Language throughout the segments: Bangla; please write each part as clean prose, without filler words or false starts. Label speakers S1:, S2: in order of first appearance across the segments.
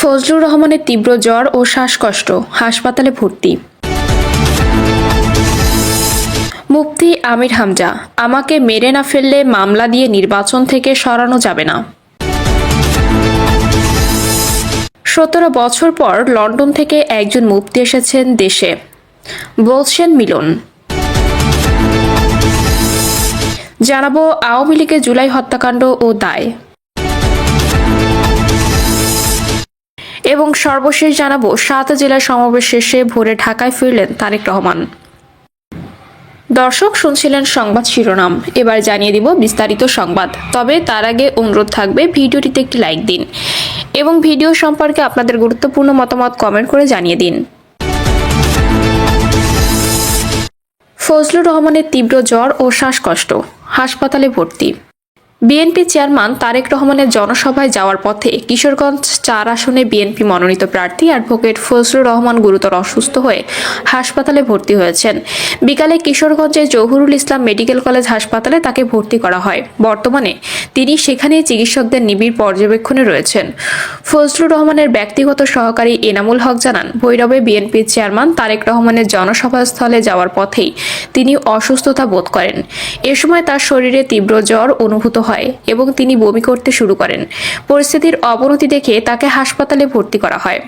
S1: ফজলুর রহমানের তীব্র জ্বর ও শ্বাসকষ্ট, হাসপাতালে ভর্তি। মুফতি আমির হামজা, আমাকে মেরে না ফেললে মামলা দিয়ে নির্বাচন থেকে সরানো যাবে না। 17 বছর পর লন্ডন থেকে একজন মুফতি এসেছেন দেশে, বলছেন মিলন। জানাবো আওয়ামী লীগের জুলাই হত্যাকাণ্ড ও দায়। এবং সর্বশেষ জানাবো 7 জেলার সমাবেশ শেষে ভোরে ঢাকায় ফিরলেন তারেক রহমান। দর্শক শুনছিলেন সংবাদ শিরোনাম, এবার জানিয়ে দিব বিস্তারিত সংবাদ। তবে তার আগে অনুরোধ থাকবে ভিডিওটিতে একটি লাইক দিন এবং ভিডিও সম্পর্কে আপনাদের গুরুত্বপূর্ণ মতামত কমেন্ট করে জানিয়ে দিন। ফজলুর রহমানের তীব্র জ্বর ও শ্বাসকষ্ট, হাসপাতালে ভর্তি। বিএনপি চেয়ারম্যান তারেক রহমানের জনসভায় যাওয়ার পথে কিশোরগঞ্জ 4 আসনে বিএনপি মনোনীত প্রার্থী অ্যাডভোকেট ফজলুর রহমান গুরুতর অসুস্থ হয়ে হাসপাতালে ভর্তি হয়েছেন। বিকালে কিশোরগঞ্জের জহুরুল ইসলাম মেডিকেল কলেজ হাসপাতালে তাকে ভর্তি করা হয়। বর্তমানে তিনি সেখানেই চিকিৎসকদের নিবিড় পর্যবেক্ষণে রয়েছেন। ফজলুর রহমানের ব্যক্তিগত সহকারী এনামুল হক জানান, ভৈরবে বিএনপির চেয়ারম্যান তারেক রহমানের জনসভাস্থলে যাওয়ার পথেই তিনি অসুস্থতা বোধ করেন। এ সময় তার শরীরে তীব্র জ্বর অনুভূত হয় এবং তিনি বমি করতে শুরু করেন। পরিস্থিতির অবনতি দেখে তাকে হাসপাতালে ভর্তি করা হয়।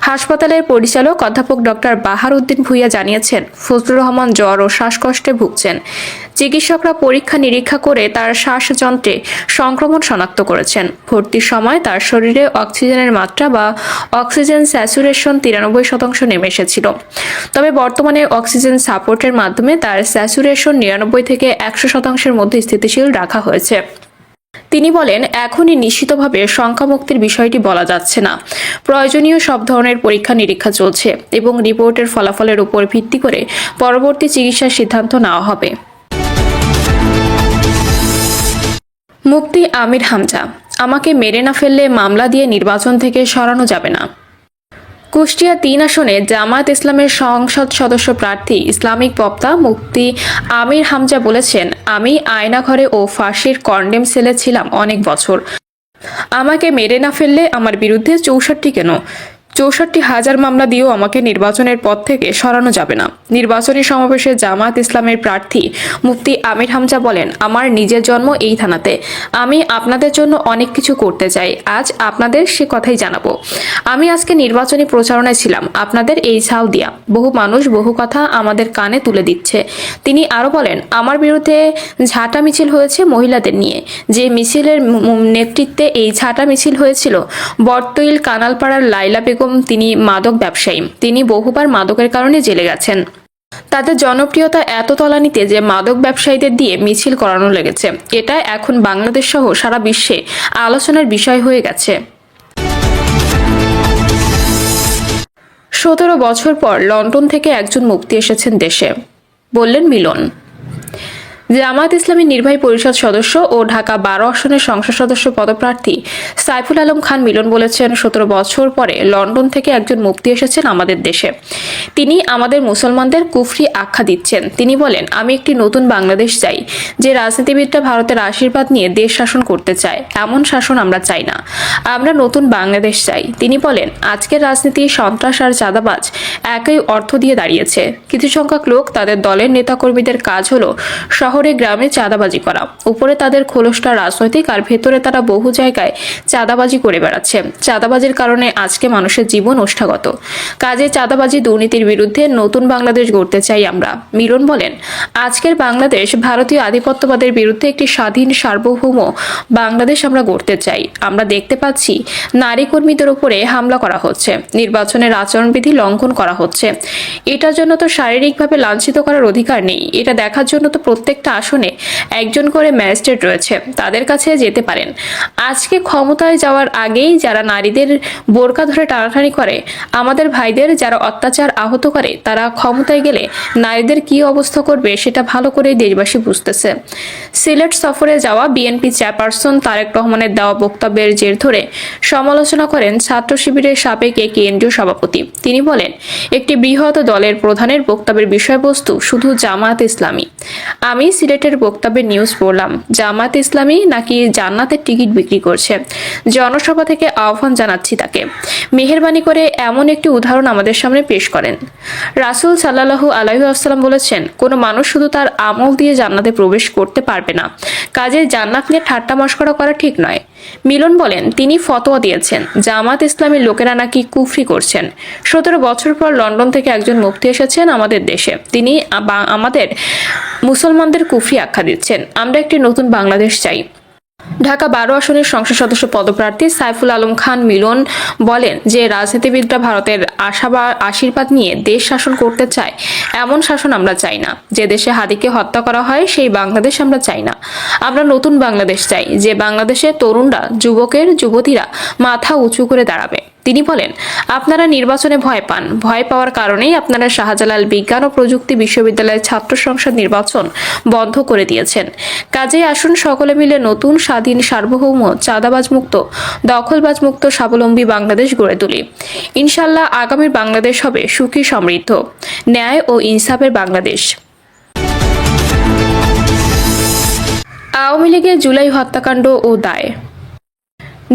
S1: হাসপাতালের পরিচালক অধ্যাপক ডক্টর বাহার উদ্দিন ভূঁইয়া জানিয়েছেন, ফজলুর রহমান জ্বর ও শ্বাসকষ্টে ভুগছেন। চিকিৎসকরা পরীক্ষা নিরীক্ষা করে তার শ্বাসযন্ত্রে সংক্রমণ শনাক্ত করেছেন। ভর্তির সময় তার শরীরে অক্সিজেনের মাত্রা বা অক্সিজেন স্যাচুরেশন 93% নেমে এসেছিল। তবে বর্তমানে অক্সিজেন সাপোর্টের মাধ্যমে তার স্যাচুরেশন 99 থেকে 100%-এর মধ্যে স্থিতিশীল রাখা হয়েছে। তিনি বলেন, এখনই নিশ্চিতভাবে সংখ্যামুক্তির বিষয়টি বলা যাচ্ছে না। প্রয়োজনীয় সব ধরনের পরীক্ষা নিরীক্ষা চলছে এবং রিপোর্টের ফলাফলের উপর ভিত্তি করে পরবর্তী চিকিৎসার সিদ্ধান্ত নেওয়া হবে। মুফতি আমির হামজা, আমাকে মেরে না ফেললে মামলা দিয়ে নির্বাচন থেকে সরানো যাবে না। কুষ্টিয়া 3 আসনে জামায়াত ইসলামের সংসদ সদস্য প্রার্থী ইসলামিক বক্তা মুফতি আমির হামজা বলেছেন, আমি আয়নাঘরে ও ফাঁসির কন্ডেম সেলে ছিলাম অনেক বছর। আমাকে মেরে না ফেললে আমার বিরুদ্ধে 64,000 মামলা দিয়েও আমাকে নির্বাচনের পথ থেকে সরানো যাবে না। নির্বাচনী সমাবেশে জামায়াত ইসলামের প্রার্থী মুফতি আমির হামজা বলেন, আমার নিজের জন্ম এই থানাতে। আমি আপনাদের জন্য অনেক কিছু করতে চাই, আজ আপনাদের সে কথাই জানাবো। আমি আজকে নির্বাচনী প্রচারণায় ছিলাম আপনাদের এই ছাউ দিয়া। বহু মানুষ বহু কথা আমাদের কানে তুলে দিচ্ছে। তিনি আরো বলেন, আমার বিরুদ্ধে ঝাঁটা মিছিল হয়েছে মহিলাদের নিয়ে। যে মিছিলের নেতৃত্বে এই ঝাঁটা মিছিল হয়েছিল বটতইল কানালপাড়ার লাইলা বেগম, তিনি মাদক ব্যবসায়ী। তিনি বহুবার মাদকের কারণে জেলে গেছেন। তাদের জনপ্রিয়তা এত তলানিতে যে মাদক ব্যবসায়ীদের দিয়ে মিছিল করানো লেগেছে। এটা এখন বাংলাদেশ সহ সারা বিশ্বে আলোচনার বিষয় হয়ে গেছে। 17 বছর পর লন্ডন থেকে একজন মুফতি এসেছেন দেশে, বললেন মিলন। জামায়াত ইসলামী নির্বাহী পরিষদ সদস্য ও ঢাকা 12 আসনের সংসদ সদস্য পদপ্রার্থী সাইফুল আলম খান মিলন বলেছেন, 17 বছর পরে লন্ডন থেকে একজন মুফতি এসেছেন আমাদের দেশে। তিনি আমাদের মুসলমানদের কুফরি আখ্যা দিচ্ছেন। তিনি বলেন, আমি একটি নতুন বাংলাদেশ চাই, যে রাজনীতিবিদরা ভারতের আশীর্বাদ নিয়ে দেশ শাসন করতে চায়, এমন শাসন আমরা চাই না। আমরা নতুন বাংলাদেশ চাই। তিনি বলেন, আজকের রাজনীতি সন্ত্রাস আর চাঁদাবাজ একই অর্থ দিয়ে দাঁড়িয়েছে। কিছু সংখ্যক লোক তাদের দলের নেতাকর্মীদের কাজ হলো শহরে গ্রামে চাঁদাবাজি করা। উপরে তাদের খোলসটা রাজনৈতিক আর ভেতরে তারা বহু জায়গায় চাঁদাবাজি করে বেড়াচ্ছে। চাঁদাবাজির কারণে আজকে মানুষের জীবন ওষ্ঠাগত। কাজে চাঁদাবাজি দুর্নীতির বিরুদ্ধে নতুন বাংলাদেশ গড়তে চাই আমরা। মিলন বলেন, আজকের বাংলাদেশ ভারতীয় আধিপত্যবাদের বিরুদ্ধে একটি স্বাধীন সার্বভৌম বাংলাদেশ আমরা গড়তে চাই। আমরা দেখতে পাচ্ছি নারী কর্মীদের উপরে হামলা করা হচ্ছে, নির্বাচনের আচরণবিধি লঙ্ঘন করা হচ্ছে। এটার জন্য তো শারীরিকভাবে লাঞ্ছিত করার অধিকার নেই। এটা দেখার জন্য তো প্রত্যেকটা আসনে একজন করে ম্যাজিস্ট্রেট রয়েছে, তাদের কাছে যেতে পারেন। আজকে ক্ষমতায় যাওয়ার আগেই যারা নারীদের বোরকা ধরে টানাটানি করে, আমাদের ভাইদের যারা অত্যাচার আহত করে, তারা ক্ষমতায় গেলে নারীদের কি অবস্থা করবে সেটা ভালো করে দেশবাসী বুঝতেছে। সিলেট সফরে যাওয়া বিএনপি চেয়ারপারসন তারেক রহমানের দেওয়া বক্তব্যের জের ধরে সমালোচনা করেন ছাত্র শিবিরের সাবেক এই কেন্দ্রীয় সভাপতি। তিনি বলেন, একটি বৃহৎ দলের প্রধানের বক্তব্যের বিষয়বস্তু শুধু জামায়াত ইসলামী। আমি সিলেটের বক্তব্যে নিউজ পড়লাম, জামাত ইসলামী নাকি জান্নাতের টিকিট বিক্রি করছে। জনসভা থেকে আহ্বান জানাচ্ছি তাকে, মেহেরবানি করে এমন একটি উদাহরণ আমাদের সামনে পেশ করেন। রাসূল সাল্লাল্লাহু আলাইহি ওয়াসাল্লাম বলেছেন, কোনো মানুষ শুধু তার আমল দিয়ে জান্নাতে প্রবেশ করতে পারবে না, কাজে জান্নাত নিয়ে ঠাট্টা মশকরা করা ঠিক নয়। মিলন বলেন, তিনি ফতোয়া দিয়েছেন জামাত ইসলামীর লোকেরা নাকি কুফরি করছেন। 17 বছর পর লন্ডন থেকে একজন মুফতি এসেছেন আমাদের দেশে, তিনি আমাদের মুসলমানদের কুফরি আখ্যা দিচ্ছেন। আমরা একটি নতুন বাংলাদেশ চাই। ঢাকা 12 আসনের সংসদ সদস্য পদপ্রার্থী সাইফুল আলম খান মিলন বলেন যে রাজনীতিবিদরা ভারতের আশীর্বাদ নিয়ে দেশ শাসন করতে চায়, এমন শাসন আমরা চাই না। যে দেশে হাদিকে হত্যা করা হয় সেই বাংলাদেশ আমরা চাই না। আমরা নতুন বাংলাদেশ চাই, যে বাংলাদেশে তরুণরা যুবতীরা মাথা উঁচু করে দাঁড়াবে। তিনি বলেন, আপনারা নির্বাচনে ভয় পান, ভয় পাওয়ার কারণেই আপনারা শাহজালাল বিজ্ঞান ও প্রযুক্তি বিশ্ববিদ্যালয়ের ছাত্র সংসদ নির্বাচন বন্ধ করে দিয়েছেন। কাজেই আসুন সকলে মিলে নতুন স্বাধীন সার্বভৌম চাঁদাবাজমুক্ত দখলবাজমুক্ত স্বাবলম্বী বাংলাদেশ গড়ে তুলি। ইনশাল্লাহ আগামীর বাংলাদেশ হবে সুখী সমৃদ্ধ ন্যায় ও ইনসাফের বাংলাদেশ। আওয়ামী লীগের জুলাই হত্যাকাণ্ড ও দায়।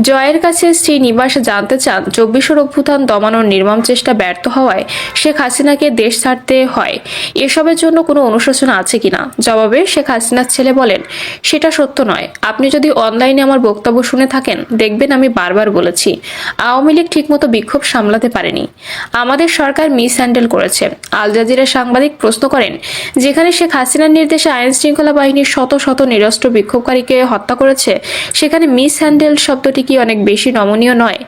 S1: জয়ের কাছে স্ত্রী নিবাস জানতে চান, 24 অভ্যুত্থান দমানোর নির্মম চেষ্টা ব্যর্থ হওয়ায় শেখ হাসিনাকে দেশ ছাড়তে হয়, এসবের জন্য কোনো অনুশোচনা আছে কিনা। জবাবে শেখ হাসিনার ছেলে বলেন, সেটা সত্য নয়। আপনি যদি অনলাইনে আমার বক্তব্য শুনে থাকেন, দেখবেন আমি বারবার বলেছি আওয়ামী লীগ ঠিকমতো বিক্ষোভ সামলাতে পারেনি, আমাদের সরকার মিস হ্যান্ডেল করেছে। আল জাজিরার সাংবাদিক প্রশ্ন করেন, যেখানে শেখ হাসিনার নির্দেশে আইন শৃঙ্খলা বাহিনীর শত শত নিরস্ত্র বিক্ষোভকারীকে হত্যা করেছে, সেখানে মিস হ্যান্ডেল শব্দটি কি অনেক বেশি নমনীয় নয়?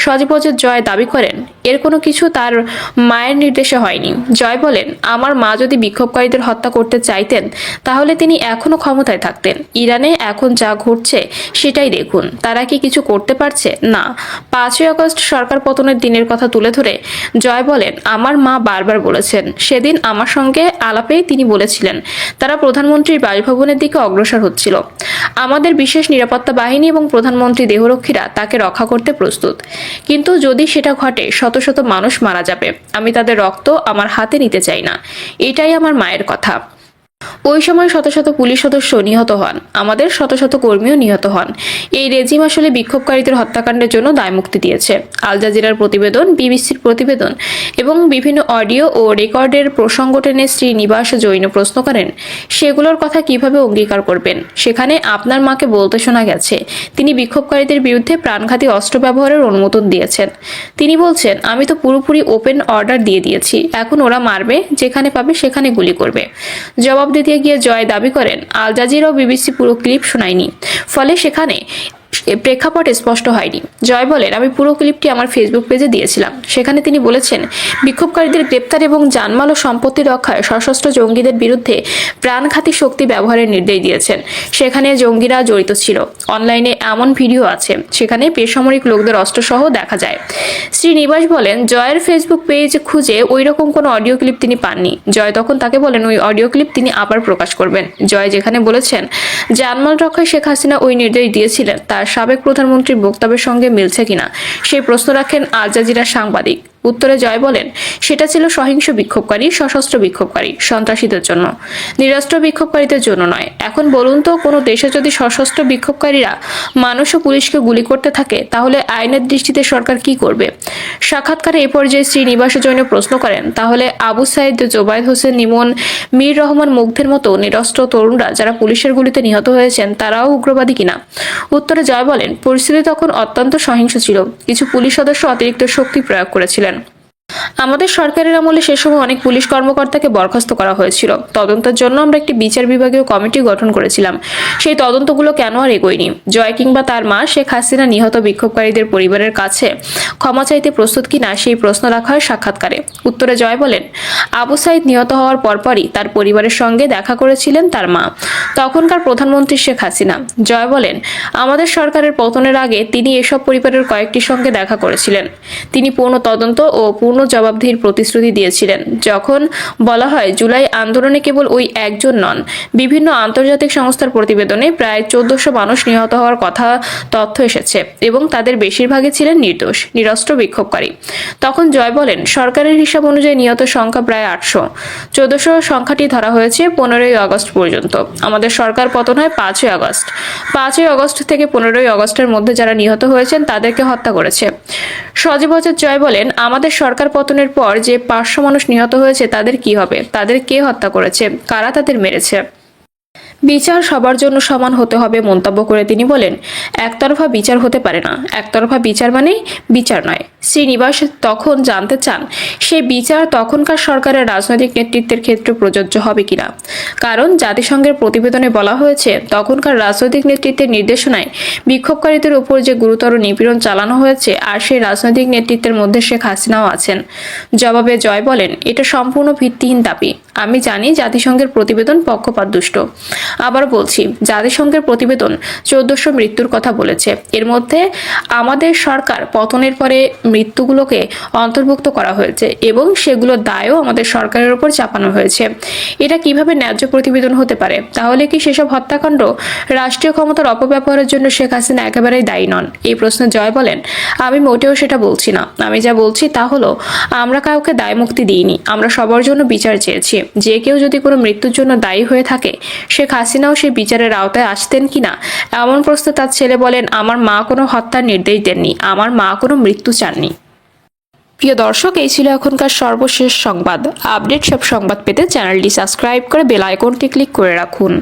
S1: সজীবজের জয় দাবি করেন, এর কোনো কিছু তার মায়ের নির্দেশে হয়নি। জয় বলেন, আমার মা যদি বিক্ষোভকারীদের হত্যা করতে চাইতেন তাহলে তিনি এখনো ক্ষমতায় থাকতেন। ইরানে এখন যা ঘটছে সেটাই দেখুন, তারা কি কিছু করতে পারছে না। 5ই আগস্ট সরকার পতনের দিনের কথা তুলে ধরে জয় বলেন, আমার মা বারবার বলেছেন, সেদিন আমার সঙ্গে আলাপেই তিনি বলেছিলেন তারা প্রধানমন্ত্রীর বাসভবনের দিকে অগ্রসর হচ্ছিল। আমাদের বিশেষ নিরাপত্তা বাহিনী এবং প্রধানমন্ত্রী দেহরক্ষীরা তাকে রক্ষা করতে প্রস্তুত, কিন্তু যদি সেটা ঘটে শত শত মানুষ মারা যাবে। আমি তাদের রক্ত আমার হাতে নিতে চাই না। এটাই আমার মায়ের কথা। ওই সময় শত শত পুলিশ সদস্য নিহত হন, আমাদের শত শত কর্মীও নিহত হন। এই রেজিম আসলে বিক্ষোভকারীদের হত্যাকাণ্ডের জন্য দায়মুক্তি দিয়েছে। আল জাজিরার প্রতিবেদন, বিবিসির প্রতিবেদন এবং বিভিন্ন অডিও ও রেকর্ডের প্রসঙ্গ টেনে শ্রী নিবাস জৈন প্রশ্ন করেন, সেগুলোর কথা কিভাবে অঙ্গীকার করবেন? সেখানে আপনার মাকে বলতে শোনা গেছে তিনি বিক্ষোভকারীদের বিরুদ্ধে প্রাণঘাতী অস্ত্র ব্যবহারের অনুমোদন দিয়েছেন। তিনি বলছেন, আমি তো পুরোপুরি ওপেন অর্ডার দিয়ে দিয়েছি, এখন ওরা মারবে, যেখানে পাবে সেখানে গুলি করবে। জবাব দিতে গিয়ে জয় দাবি করেন, আল জাজিরা ও বিবিসি পুরো ক্লিপ শোনায়নি, ফলে সেখানে প্রেক্ষাপট স্পষ্ট হয়নি। জয় বলেন, আমি পুরো ক্লিপটি আমার ফেসবুক পেজে দিয়েছিলাম। সেখানে তিনি বলেছেন, বিক্ষোভকারীদের গ্রেপ্তার এবং জানমাল ও সম্পত্তি রক্ষায় সশস্ত্র জঙ্গিদের বিরুদ্ধে প্রাণঘাতী শক্তি ব্যবহারের নির্দেশ দিয়েছেন। সেখানে জঙ্গিরা জড়িত ছিল। অনলাইনে এমন ভিডিও আছে, সেখানে বেসামরিক লোকদের অস্ত্রসহ দেখা যায়। শ্রী নিবাস বলেন, জয়ের ফেসবুক পেজ খুঁজে ওই রকম কোনো অডিও ক্লিপ তিনি পাননি। জয় তখন তাকে বলেন ওই অডিও ক্লিপ তিনি আবার প্রকাশ করবেন। জয় যেখানে বলেছেন জানমাল রক্ষায় শেখ হাসিনা ওই নির্দেশ দিয়েছিলেন, তার সাবেক প্রধানমন্ত্রীর বক্তব্যের সঙ্গে মিলছে কিনা সেই প্রশ্ন রাখেন আল জাজিরার সাংবাদিক। উত্তরে জয় বলেন, সেটা ছিল সহিংস বিক্ষোভকারী, সশস্ত্র বিক্ষোভকারী, সন্ত্রাসীদের জন্য, নিরস্ত্র বিক্ষোভকারীদের জন্য নয়। এখন বলুন তো, কোনো দেশে যদি সশস্ত্র বিক্ষোভকারীরা মানুষ ও পুলিশকে গুলি করতে থাকে, তাহলে আইনের দৃষ্টিতে সরকার কি করবে? সাক্ষাৎকারে এ পর্যায়ে শ্রী নিবাস জৈন প্রশ্ন করেন, তাহলে আবু সাইদ, জোবায়েদ হোসেন, নিমন, মীর রহমান মুগ্ধের মতো নিরস্ত্র তরুণরা যারা পুলিশের গুলিতে নিহত হয়েছেন, তারাও উগ্রবাদী কিনা? উত্তরে জয় বলেন, পরিস্থিতি তখন অত্যন্ত সহিংস ছিল, কিছু পুলিশ সদস্য অতিরিক্ত শক্তি প্রয়োগ করেছিলেন। আমাদের সরকারের আমলে সে সময় অনেক পুলিশ কর্মকর্তাকে বরখাস্ত করা হয়েছিল। তদন্তের জন্য আমরা একটি বিচার বিভাগীয় কমিটি গঠন করেছিলাম। সেই তদন্তগুলো কেন আর এগোয়নি? জয় কিংবা তার মা শেখ হাসিনা নিহত বিক্ষোভকারীদের পরিবারের কাছে ক্ষমা চাইতে প্রস্তুত কিনা সেই প্রশ্ন রাখা হয় সাক্ষাৎকারে। উত্তরে জয় বলেন, আবু সাইদ নিহত হওয়ার পরপরই তার পরিবারের সঙ্গে দেখা করেছিলেন তার মা, তখনকার প্রধানমন্ত্রী শেখ হাসিনা। জয় বলেন, আমাদের সরকারের পতনের আগে তিনি এসব পরিবারের কয়েকটির সঙ্গে দেখা করেছিলেন। তিনি পূর্ণ তদন্ত ও পূর্ণ জবাব জবাবদিহির প্রতিশ্রুতি দিয়েছিলেন। যখন বলা হয় জুলাই আন্দোলনে কেবল ওই একজন নন, বিভিন্ন আন্তর্জাতিক সংস্থার প্রতিবেদনে প্রায় 1400 মানুষ নিহত হওয়ার কথা তথ্য এসেছে এবং তাদের বেশিরভাগই ছিলেন নির্দোষ নিরস্ত্র বিক্ষোভকারী। তখন জয় বলেন, সরকারের হিসাব অনুযায়ী নিহত সংখ্যা প্রায় 800। 1400 সংখ্যাটি ধরা হয়েছে 15ই আগস্ট পর্যন্ত। আমাদের সরকার পতন হয় 5ই আগস্ট। 5ই আগস্ট থেকে 15ই আগস্টের মধ্যে যারা নিহত হয়েছেন তাদেরকে হত্যা করেছে। সজীব হজরত জয় বলেন, আমাদের সরকার পতনের পর যে 500 মানুষ নিহত হয়েছে তাদের কি হবে? তাদের কে হত্যা করেছে? কারা তাদের মেরেছে? বিচার সবার জন্য সমান হতে হবে মন্তব্য করে তিনি বলেন, একতরফা বিচার হতে পারে না। একতরফা বিচার মানে বিচার নয়। শ্রীনিবাস তখন জানতে চান, সেই বিচার তখনকার সরকারের রাজনৈতিক নেতৃত্বের ক্ষেত্রে প্রযোজ্য হবে কিনা। কারণ জাতিসংঘের প্রতিবেদনে বলা হয়েছে, তখনকার রাজনৈতিক নেতৃত্বের নির্দেশনায় বিক্ষোভকারীদের উপর যে গুরুতর নিপীড়ন চালানো হয়েছে, আর সেই রাজনৈতিক নেতৃত্বের মধ্যে শেখ হাসিনাও আছেন। জবাবে জয় বলেন, এটা সম্পূর্ণ ভিত্তিহীন দাবি। আমি জানি জাতিসংঘের প্রতিবেদন পক্ষপাতদুষ্ট। আবার বলছি, জাতিসংঘের প্রতিবেদন 1400 মৃত্যুর কথা বলেছে। এর মধ্যে আমাদের সরকার পতনের পরে মৃত্যুগুলোকে অন্তর্ভুক্ত করা হয়েছে এবং সেগুলোর দায়ও আমাদের সরকারের উপর চাপানো হয়েছে। এটা কিভাবে ন্যায্য প্রতিবেদন হতে পারে? তাহলে কি সেসব হত্যাকাণ্ড রাষ্ট্রীয় ক্ষমতার অপব্যবহারের জন্য শেখ হাসিনা একেবারেই দায়ী নন? এই প্রশ্নে জয় বলেন, আমি মোটেও সেটা বলছি না। আমি যা বলছি তা হলো, আমরা কাউকে দায়মুক্তি দিইনি। আমরা সবার জন্য বিচার চেয়েছি। যে কেউ যদি কোনো মৃত্যুর জন্য দায়ী হয়ে থাকে, শেখ হাসিনাও সেই বিচারের আওতায় আসতেন কিনা এমন প্রশ্নে তার ছেলে বলেন, আমার মা কোনো হত্যার নির্দেশ দেননি, আমার মা কোনো মৃত্যু চাননি। প্রিয় দর্শক, এই ছিল এখনকার সর্বশেষ সংবাদ। আপডেট সব সংবাদ পেতে চ্যানেলটি সাবস্ক্রাইব করে বেল আইকনটি ক্লিক করে রাখুন।